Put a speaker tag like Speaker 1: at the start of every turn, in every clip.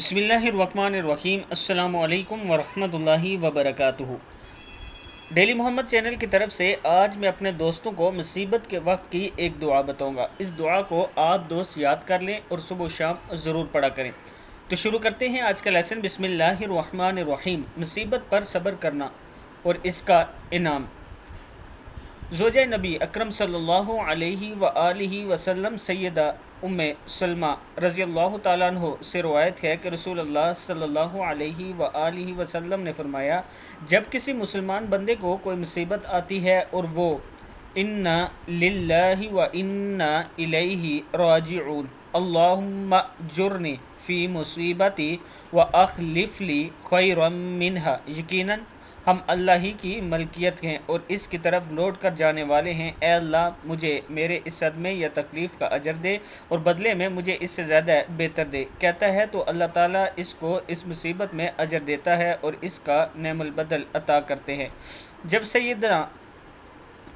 Speaker 1: बिस्मिल्लाहिर्रहमानिर्रहीम। अस्सलामु अलैकुम वरहमतुल्लाहि वबरकातुहू। डेली मोहम्मद चैनल की तरफ से आज मैं अपने दोस्तों को मुसीबत के वक्त की एक दुआ बताऊंगा। इस दुआ को आप दोस्त याद कर लें और सुबह शाम ज़रूर पढ़ा करें। तो शुरू करते हैं आज का लेसन। बिस्मिल्लाहिर्रहमानिर्रहीम। मुसीबत पर सब्र करना और इसका इनाम। ज़ौजा नबी अकरम सल्लल्लाहु अलैहि व आलिहि वसल्लम सैयदा उम्मे सलमा रज़ी अल्लाह ताला अन्हो से रवायत है कि रसूलुल्लाह सल्लल्लाहु अलैहि व आलिहि वसल्लम ने फरमाया, जब किसी मुसलमान बंदे को कोई मुसीबत आती है और वो इन्ना लिल्लाहि व इन्ना इलैहि राजिऊन अल्लाहुम्मा जुरनी फ़ी मुसीबती व अखलिफ़ली खैरम मिन्हा, यकीनन हम अल्लाह ही की मलकियत हैं और इसकी तरफ लौट कर जाने वाले हैं। ए अल्लाह, मुझे मेरे इस सदमे या तकलीफ़ का अजर दे और बदले में मुझे इससे ज़्यादा बेहतर दे। कहता है तो अल्लाह ताला इसको इस मुसीबत में अजर देता है और इसका नेमुल बदल अता करते हैं। जब सैयदना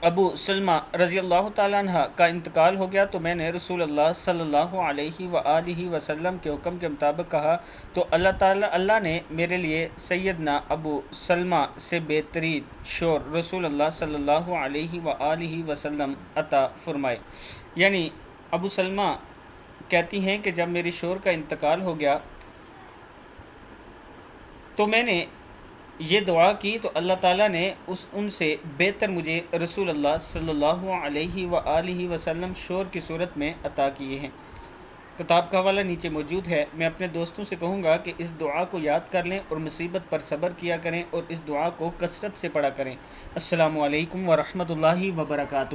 Speaker 1: अबू सलमा रज़ी अल्लाह ताला अन्हा का इंतकाल हो गया तो मैंने रसूलुल्लाह सल्लल्लाहु अलैहि व आलिहि वसल्लम के हुक्म के मुताबिक कहा तो अल्लाह ने मेरे लिए सैयदना अबू सलमा से बेहतरीन शोर रसूलुल्लाह सल्लल्लाहु अलैहि व आलिहि वसल्लम अता फरमाए। यानी अबू सलमा कहती हैं कि जब मेरी शोर का इंतकाल हो गया तो मैंने ये दुआ की तो अल्लाह ताला ने उनसे बेहतर मुझे रसूलुल्लाह सल्लल्लाहु अलैहि व आलिहि वसल्लम शोर की सूरत में अता किए हैं। किताब का हवाला नीचे मौजूद है। मैं अपने दोस्तों से कहूँगा कि इस दुआ को याद कर लें और मुसीबत पर सब्र किया करें और इस दुआ को कसरत से पढ़ा करें। अस्सलामु अलैकुम व रहमतुल्लाहि व बरकातुहू।